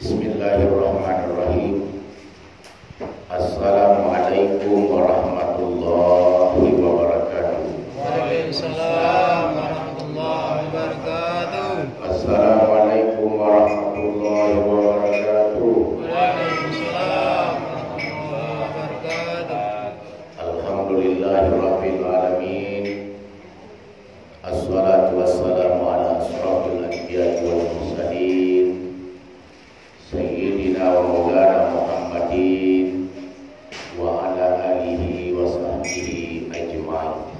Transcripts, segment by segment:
Bismillahirrahmanirrahim. Assalamualaikum warahmatullahi wabarakatuh. Waalaikumsalam warahmatullahi wabarakatuh. Assalamualaikum warahmatullahi wabarakatuh. Waalaikumsalam warahmatullahi wabarakatuh. Alhamdulillahirabbil alamin. Assalatu wassalamu ala asrofil anbiya'i wal mursalin Sayyidina wa maulana Muhammadin wa ala alihi wa sahbihi ajma'in.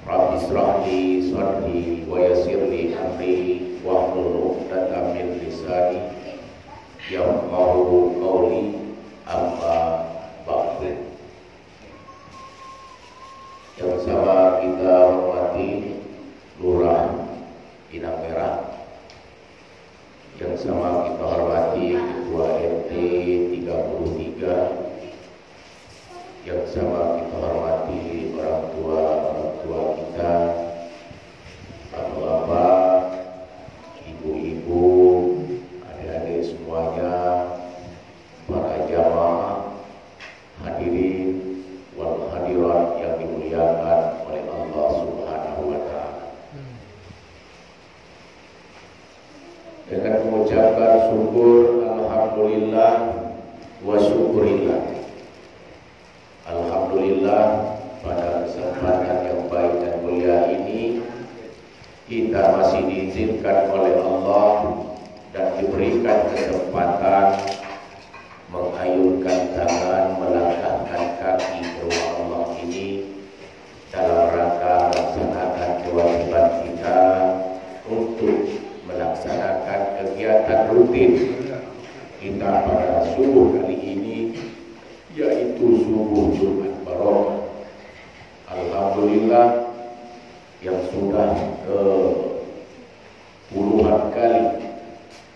Rabbi israh li sadri wa yassir li amri wahlul 'uqdatam min lisani yafqahu qawli, amma ba'du. Yang sama kita hormati Lurah Inang Merah, yang sama kita hormati Ketua RT 33, yang sama kita hormati orang tua kita, bapak-bapak, ibu-ibu, adik-adik semuanya, para jamaah, hadirin wal hadirat yang dimuliakan oleh Allah Subhanahu wa Ta'ala. Dengan mengucapkan syukur, alhamdulillah wa syukurillah. Alhamdulillah, pada kesempatan yang baik dan mulia ini kita masih diizinkan oleh Allah dan diberikan kesempatan mengayunkan tangan, melangkahkan kaki ke rumah Allah ini dalam rangka melaksanakan kewajiban kita untuk melaksanakan kegiatan rutin kita pada subuh kali ini, yaitu subuh Jumat Barokah. Alhamdulillah, yang sudah ke puluhan kali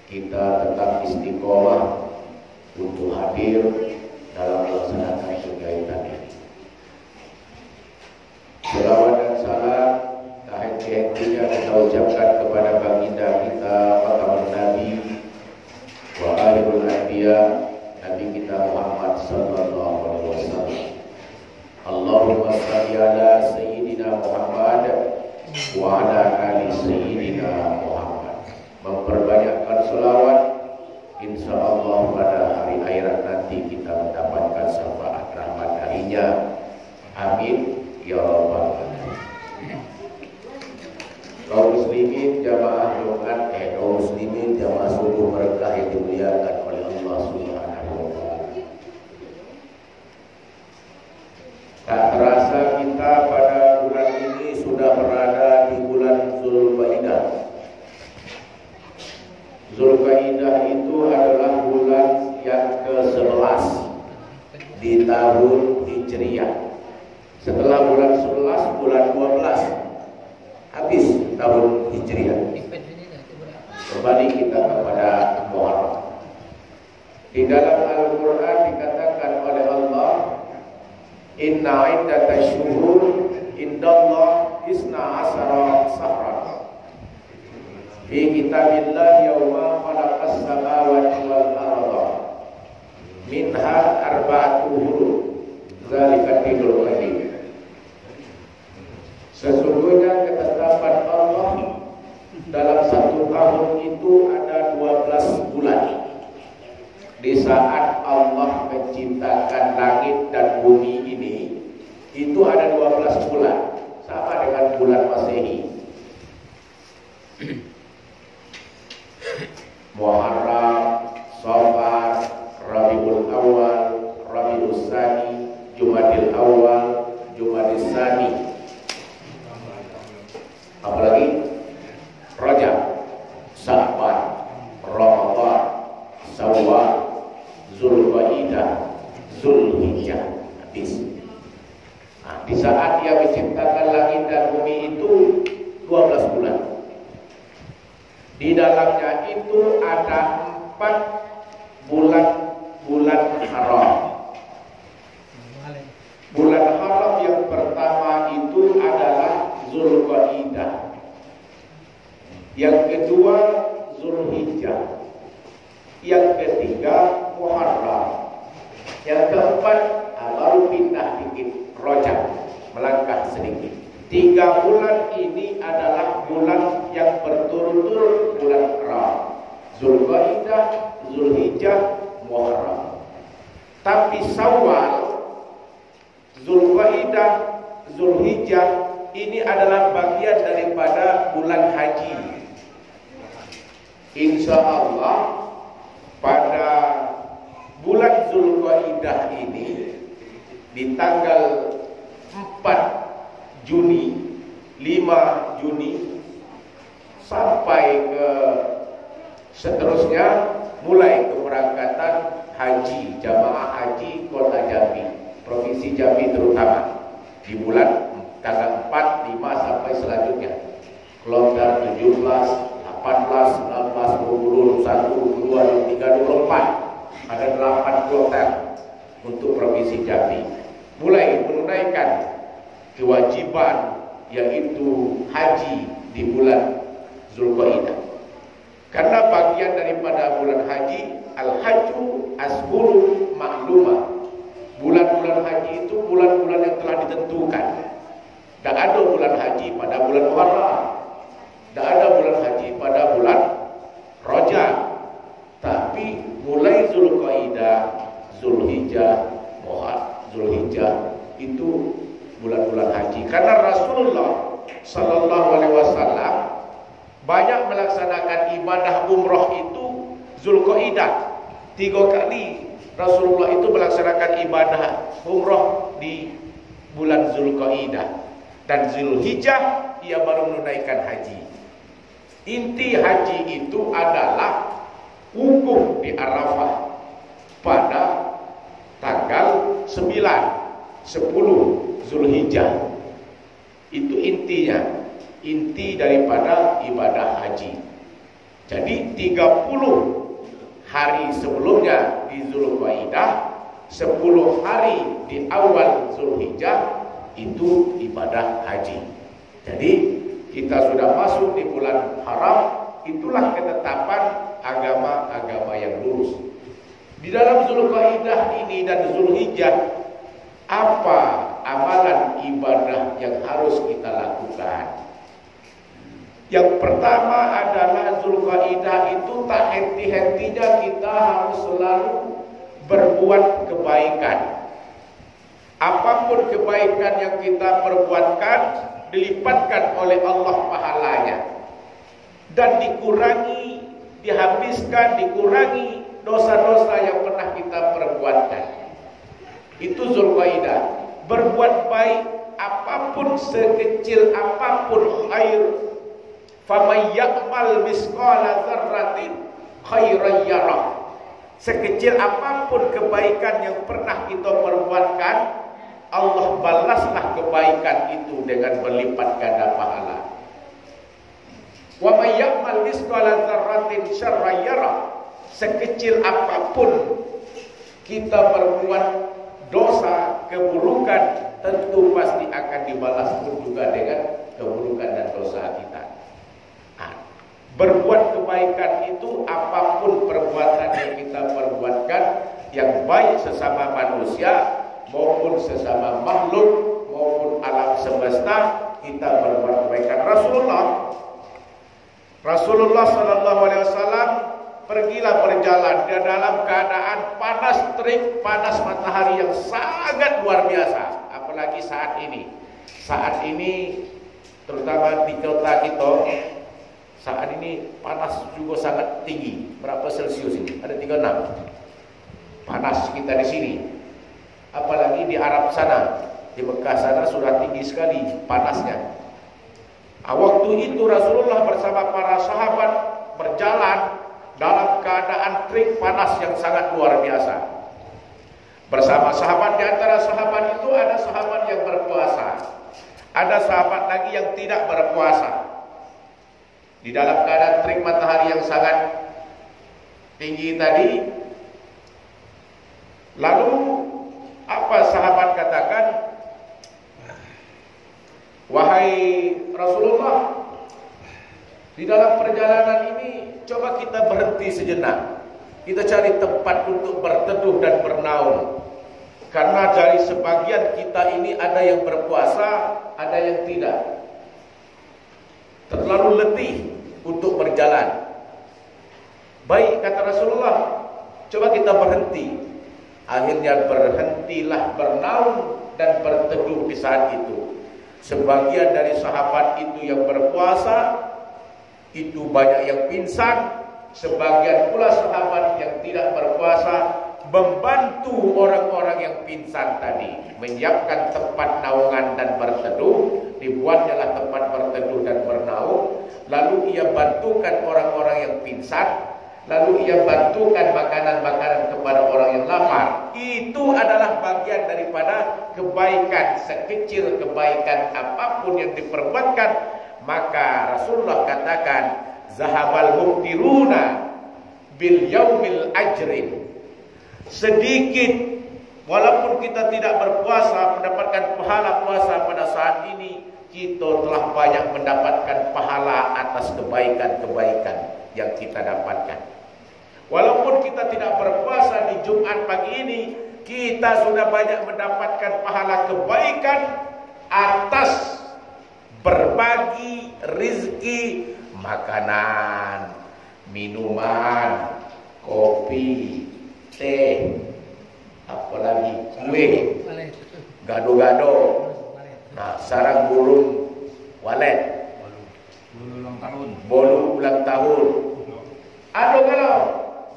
kita tetap istiqomah untuk hadir dalam melaksanakan kegiatan ini. Selawat dan salam henti-hentinya kita ucapkan kepada baginda kita Fatimah Nabi wa akhirul anbiya, Nabi kita Muhammad sallallahu alaihi wasallam. Allahumma shalli ala sayyidina Muhammad wa ala ali sayyidina Muhammad. Memperbanyakkan selawat, insyaallah pada hari akhirat nanti kita mendapatkan syafaat rahmat darinya. Amin ya rabbal alamin. Kaum muslimin jamaah Jumat, kaum muslimin jamaah subuh berkah yang dimuliakan oleh Allah Subhanahu wa Ta'ala. Tak terasa kita pada bulan ini sudah berada di bulan Zulqa'dah. Zulqa'dah itu adalah bulan yang ke-11 di tahun Hijriah. Setelah bulan 11, bulan 12 habis tahun Hijriah. Kembali kita kepada Muharram. Di dalam Al-Quran dikatakan oleh Allah, Inna iddatash syuhur indallah isna asara sahran fi kitabillah yawma khalaqas samawati wal arda minha arba'atu hurum zalika dinul qayyim. Sesungguhnya ketetapan Allah dalam satu tahun itu ada 12 bulan. Di saat Allah menciptakan langit dan bumi ini, itu ada 12 bulan, sama dengan bulan Masehi. Muharram, Safar, Rabiul Awal, Rabiul Tsani, Jumadil Awal, Jumadil Tsani. Apalagi Rajab, Sya'ban, Ramadan, Syawal, Zulqa'dah, Zulhijjah, habis. Nah, di saat Dia menciptakan langit dan bumi itu 12 bulan. Di dalamnya itu ada 4 bulan haram. Bulan haram yang pertama itu adalah Zulqa'dah. Yang kedua Zulhijjah. Yang ketiga Muharram. Yang keempat baru pindah dikit Rajab, melangkah sedikit. 3 bulan ini adalah bulan yang berturut-turut bulan Ram. Zulqaidah, Zulhijjah, Muharram. Tapi Syawal, Zulqaidah, Zulhijjah ini adalah bagian daripada bulan haji. Insya Allah pada bulan Zulqaidah ini di tanggal 4 Juni, 5 Juni sampai ke seterusnya mulai keberangkatan haji, jamaah haji Kota Jambi, Provinsi Jambi terutama di bulan tanggal 4, 5 sampai selanjutnya. Kloter 17, 18, 19, 20, 21, 22, 23, 24. Ada 8 kloter untuk Provinsi Jambi. Mulai menunaikan kewajiban yaitu haji di bulan Zulqaidah. Karena bagian daripada bulan haji, al-hajju ashhurun ma'lumah. Bulan-bulan haji itu bulan-bulan yang telah ditentukan. Tak ada bulan haji pada bulan Muharram, tak ada bulan haji pada bulan Rajab. Tapi mulai Zulqaidah, Zulhijjah, Zulhijjah itu bulan-bulan haji. Karena Rasulullah Sallallahu Alaihi Wasallam banyak melaksanakan ibadah umroh itu Zulqaidah. 3 kali Rasulullah itu melaksanakan ibadah umroh di bulan Zulqaidah. Dan Zulhijjah ia baru menunaikan haji. Inti haji itu adalah wukuf di Arafah pada tanggal 9, 10 Zulhijjah. Itu intinya, inti daripada ibadah haji. Jadi 30 hari sebelumnya di Zulqaidah, 10 hari di awal Zulhijjah itu ibadah haji. Jadi kita sudah masuk di bulan haram. Itulah ketetapan agama-agama yang lurus. Di dalam Zulqaidah ini dan Zulhijjah, apa amalan ibadah yang harus kita lakukan? Yang pertama adalah Zulqaidah itu tak henti-hentinya kita harus selalu berbuat kebaikan. Apapun kebaikan yang kita perbuatkan dilipatkan oleh Allah pahalanya. Dan dikurangi, dihabiskan, dikurangi dosa-dosa yang pernah kita perbuatkan. Itu Zulqaidah. Berbuat baik apapun, sekecil apapun khair. Faman ya'mal misqala dzarratin khairan yarah. Sekecil apapun kebaikan yang pernah kita perbuatkan, Allah balaslah kebaikan itu dengan berlipat ganda pahala. Wa may ya'mal misqala dzarratin syarran yarah. Sekecil apapun kita berbuat dosa, keburukan, tentu pasti akan dibalas pun juga dengan keburukan dan dosa kita. Berbuat kebaikan itu apapun perbuatan yang kita perbuatkan, yang baik sesama manusia maupun sesama makhluk maupun alam semesta, kita berbuat kebaikan. Rasulullah Sallallahu Alaihi Wasallam pergilah berjalan di dalam keadaan panas terik, panas matahari yang sangat luar biasa. Apalagi saat ini. Saat ini terutama di kota kita, saat ini panas juga sangat tinggi. Berapa Celcius ini? Ada 36. Panas kita di sini. Apalagi di Arab sana, di Mekah sana sudah tinggi sekali panasnya. Waktu itu Rasulullah bersama para sahabat berjalan dalam keadaan terik panas yang sangat luar biasa. Bersama sahabat, di antara sahabat itu ada sahabat yang berpuasa, ada sahabat lagi yang tidak berpuasa. Di dalam keadaan terik matahari yang sangat tinggi tadi, lalu apa sahabat katakan? Wahai Rasulullah, di dalam perjalanan ini coba kita berhenti sejenak. Kita cari tempat untuk berteduh dan bernaung. Karena dari sebagian kita ini ada yang berpuasa, ada yang tidak. Terlalu letih untuk berjalan. Baik kata Rasulullah, coba kita berhenti. Akhirnya berhentilah bernaung dan berteduh di saat itu. Sebagian dari sahabat itu yang berpuasa, itu banyak yang pingsan. Sebagian pula sahabat yang tidak berpuasa membantu orang-orang yang pingsan tadi, menyiapkan tempat naungan dan berteduh. Dibuatnya tempat berteduh dan bernaung. Lalu ia bantukan orang-orang yang pingsan. Lalu ia bantukan makanan-makanan kepada orang yang lapar. Itu adalah bagian daripada kebaikan. Sekecil kebaikan apapun yang diperbuatkan, maka Rasulullah katakan, zahabal muftiruna bil yaumil ajrin. Sedikit, walaupun kita tidak berpuasa, mendapatkan pahala puasa pada saat ini, kita telah banyak mendapatkan pahala atas kebaikan-kebaikan yang kita dapatkan. Walaupun kita tidak berpuasa di Jumat pagi ini, kita sudah banyak mendapatkan pahala kebaikan atas berbagi rizki, makanan, minuman, kopi, teh, apalagi kue, gado-gado, nah, sarang burung walet, bolu ulang tahun. Aduh, kalau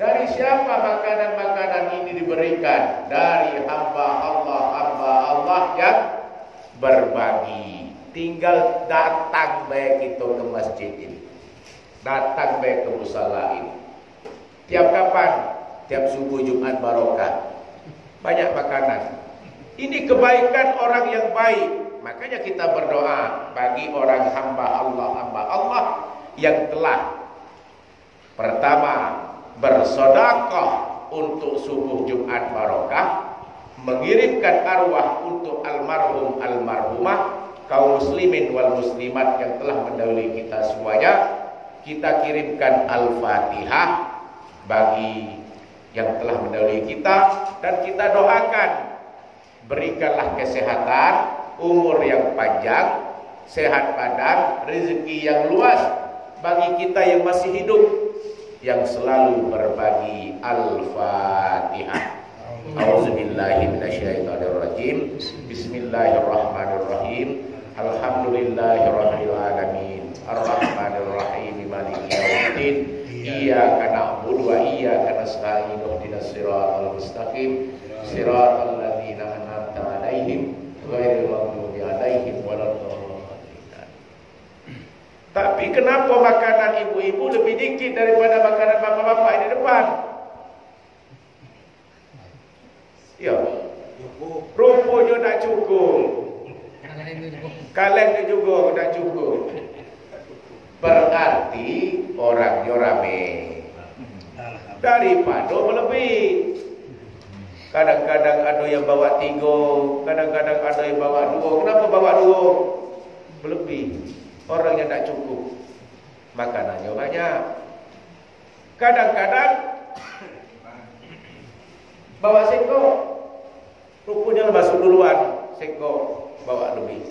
dari siapa makanan-makanan ini diberikan? Dari hamba Allah yang berbagi. Tinggal datang baik itu ke masjid ini, datang baik ke musala ini. Tiap kapan? Tiap subuh Jumat barokah. Banyak makanan. Ini kebaikan orang yang baik. Makanya kita berdoa bagi orang hamba Allah yang telah pertama bersedekah untuk subuh Jumat barokah, mengirimkan arwah untuk almarhum almarhumah, kaum muslimin wal muslimat yang telah mendahului kita semuanya. Kita kirimkan Al-Fatihah bagi yang telah mendahului kita, dan kita doakan berikanlah kesehatan, umur yang panjang, sehat badan, rezeki yang luas bagi kita yang masih hidup, yang selalu berbagi. Al-Fatihah. A'udzubillahi minasyaitonirrajim. Bismillahirrahmanirrahim. Alhamdulillahirabbil alamin. Arrahmanirrahim. Maliki yaumiddin. Iyyaka na'budu wa iyyaka nasta'in. Ihdinas siratal mustaqim. Siratal ladzina an'amta 'alaihim ghairil maghdubi 'alaihim waladdallin. Tapi kenapa makanan ibu-ibu lebih dikit daripada makanan bapak-bapak di depan? Ya, rupanya tak cukup. Kalian juga tak cukup. Berarti orangnya rame daripada melebih. Kadang-kadang ada yang bawa 3, kadang-kadang ada yang bawa 2. Kenapa bawa 2? Berlebih. Orangnya tak cukup, makanannya banyak. Kadang-kadang bawa seko, rupanya masuk duluan, seko bawa lebih.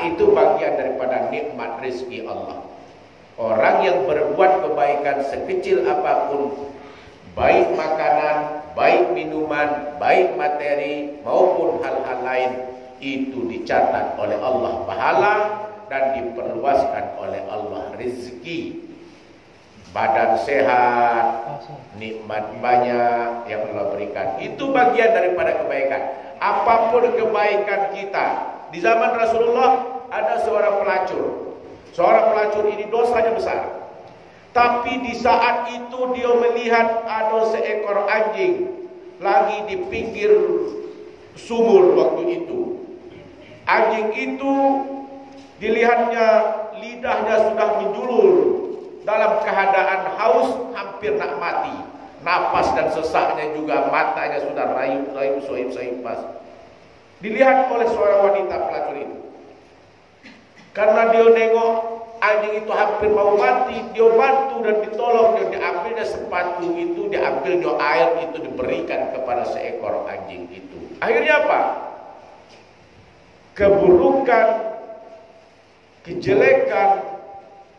Itu bagian daripada nikmat rezeki Allah. Orang yang berbuat kebaikan sekecil apapun, baik makanan, baik minuman, baik materi maupun hal-hal lain, itu dicatat oleh Allah pahala dan diperluaskan oleh Allah rezeki. Badan sehat, nikmat banyak yang Allah berikan. Itu bagian daripada kebaikan. Apapun kebaikan kita. Di zaman Rasulullah ada seorang pelacur. Seorang pelacur ini dosanya besar. Tapi di saat itu dia melihat ada seekor anjing lagi di pinggir sumur waktu itu. Anjing itu dilihatnya lidahnya sudah menjulur, dalam keadaan haus, hampir nak mati. Napas dan sesaknya juga, matanya sudah rayu-rayu, soib-soib. Dilihat oleh seorang wanita pelacur itu. Karena dia nengok anjing itu hampir mau mati, dia bantu dan ditolong, dia diambilnya sepatu itu, diambilnya air itu diberikan kepada seekor anjing itu. Akhirnya apa? Keburukan, kejelekan,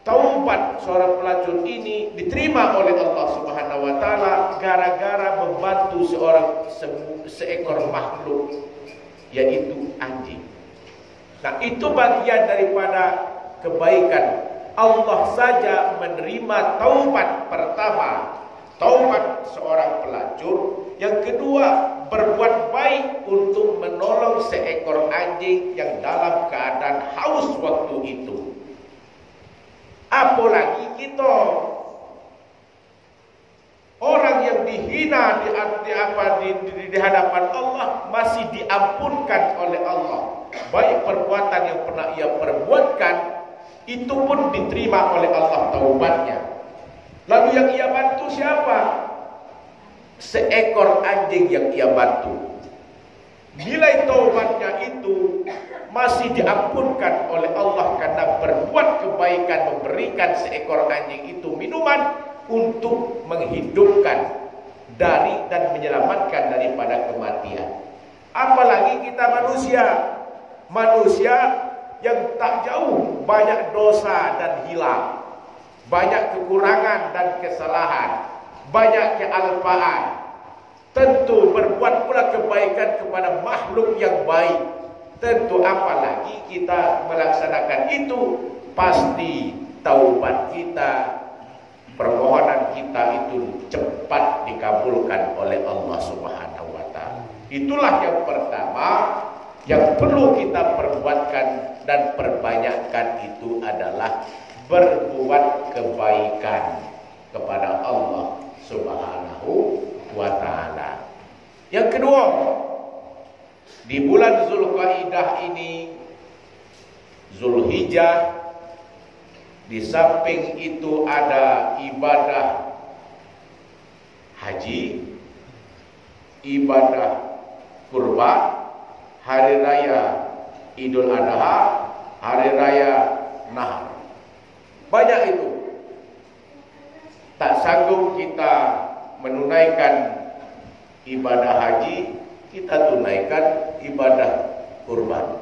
taubat seorang pelacur ini diterima oleh Allah Subhanahu wa taala gara-gara membantu seekor makhluk, yaitu anjing. Nah, itu bagian daripada kebaikan. Allah saja menerima taubat pertama, taubat seorang pelacur. Yang kedua, berbuat baik untuk menolong seekor anjing yang dalam keadaan haus waktu itu. Apalagi kita, orang yang dihina di hadapan Allah masih diampunkan oleh Allah. Baik perbuatan yang pernah ia perbuatkan itu pun diterima oleh Allah taubatnya. Lalu yang ia bantu siapa? Seekor anjing yang ia bantu. Nilai taubatnya itu masih diampunkan oleh Allah karena berbuat kebaikan, memberikan seekor anjing itu minuman untuk menghidupkan dari dan menyelamatkan daripada kematian. Apalagi kita manusia yang tak jauh banyak dosa dan hilang, banyak kekurangan dan kesalahan, banyak kealpaan. Tentu berbuat pula kebaikan kepada makhluk yang baik. Tentu apalagi kita melaksanakan itu, pasti taubat kita, permohonan kita itu cepat dikabulkan oleh Allah Subhanahu wa taala. Itulah yang pertama yang perlu kita perbuatkan dan perbanyakkan, itu adalah berbuat kebaikan kepada Allah Subhanahu wa taala. Yang kedua, di bulan Zulqaidah ini, Zulhijjah, di samping itu ada ibadah haji, ibadah kurban, hari raya Idul Adha, hari raya Nahar. Banyak itu. Tak sanggup kita menunaikan ibadah haji, kita tunaikan ibadah kurban.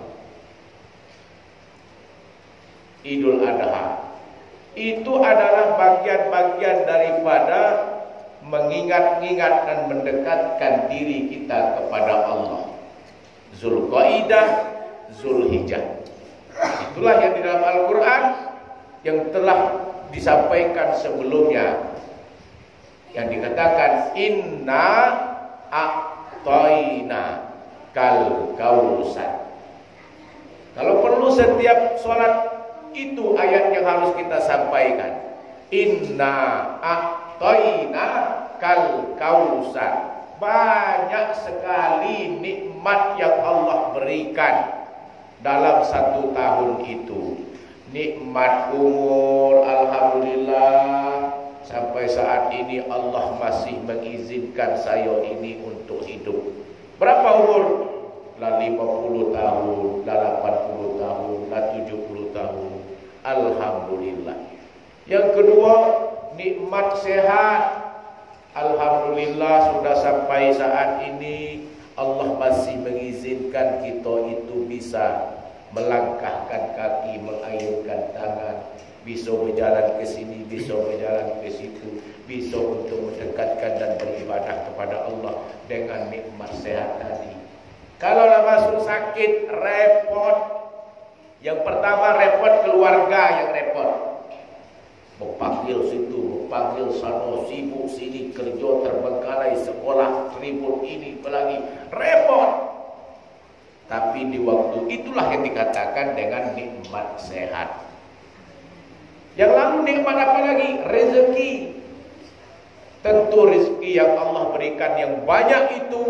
Idul Adha itu adalah bagian-bagian daripada mengingat-ingat dan mendekatkan diri kita kepada Allah. Zulqaidah, Zulhijjah, itulah yang di dalam Al-Quran yang telah disampaikan sebelumnya, yang dikatakan inna a'tayna kal kausar. Kalau perlu setiap sholat itu ayat yang harus kita sampaikan. Inna a'tayna kal kausar. Banyak sekali nikmat yang Allah berikan dalam satu tahun itu. Nikmat umur, alhamdulillah, sampai saat ini Allah masih mengizinkan saya ini untuk hidup. Berapa umur? Lah 50 tahun, lah 80 tahun, lah 70 tahun. Alhamdulillah. Yang kedua, nikmat sehat. Alhamdulillah, sudah sampai saat ini Allah masih mengizinkan kita itu bisa melangkahkan kaki, mengayunkan tangan, bisa berjalan ke sini, bisa berjalan ke situ, bisa untuk mendekatkan dan beribadah kepada Allah dengan nikmat sehat tadi. Kalau masuk sakit, repot. Yang pertama repot keluarga yang repot. Memanggil situ, memanggil sana, sibuk sini, kerja terbengkalai, sekolah ribut ini, apalagi repot. Tapi di waktu itulah yang dikatakan dengan nikmat sehat. Yang lalu nikmat apa lagi? Rezeki. Tentu rezeki yang Allah berikan yang banyak itu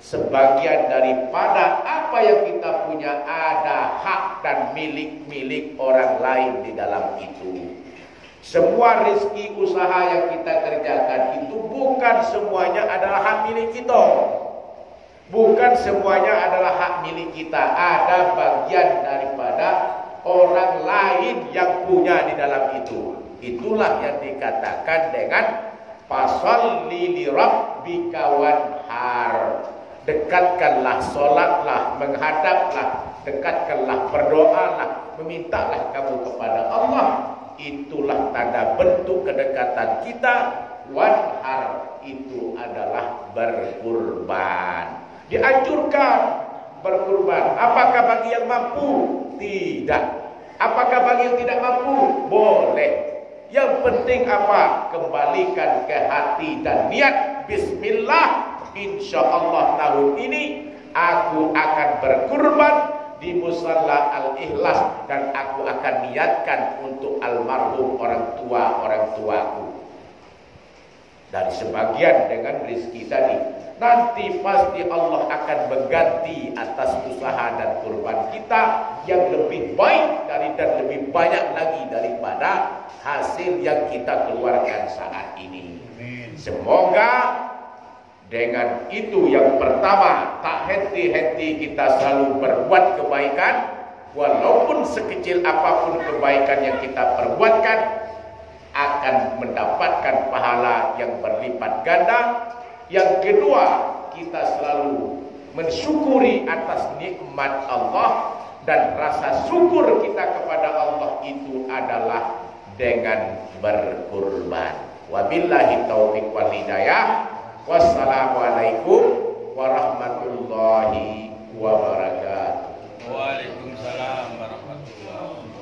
sebagian daripada apa yang kita punya, ada hak dan milik orang lain di dalam itu. Semua rezeki usaha yang kita kerjakan itu bukan semuanya adalah hak milik kita. Bukan semuanya adalah hak milik kita. Ada bagian daripada orang lain yang punya di dalam itu. Itulah yang dikatakan dengan fasholli li rabbika wanhar. Dekatkanlah, solatlah, menghadaplah, dekatkanlah, berdoalah, memintalah kamu kepada Allah. Itulah tanda bentuk kedekatan kita. Wanhar itu adalah berkurban. Dianjurkan berkurban. Apakah bagi yang mampu? Tidak. Apakah bagi yang tidak mampu? Boleh. Yang penting apa? Kembalikan ke hati dan niat. Bismillah. Insya Allah tahun ini aku akan berkurban di musalla Al-Ikhlas, dan aku akan niatkan untuk almarhum orang tuaku. Dari sebagian dengan rezeki tadi, nanti pasti Allah akan mengganti atas usaha dan kurban kita yang lebih baik dan lebih banyak lagi daripada hasil yang kita keluarkan saat ini. Semoga dengan itu yang pertama, tak henti-henti kita selalu berbuat kebaikan, walaupun sekecil apapun kebaikan yang kita perbuatkan akan mendapatkan pahala yang berlipat ganda. Yang kedua, kita selalu mensyukuri atas nikmat Allah, dan rasa syukur kita kepada Allah itu adalah dengan berkurban. Wabillahi taufiq wal hidayah. Wassalamualaikum warahmatullahi wabarakatuh. Waalaikumsalam warahmatullahi wabarakatuh.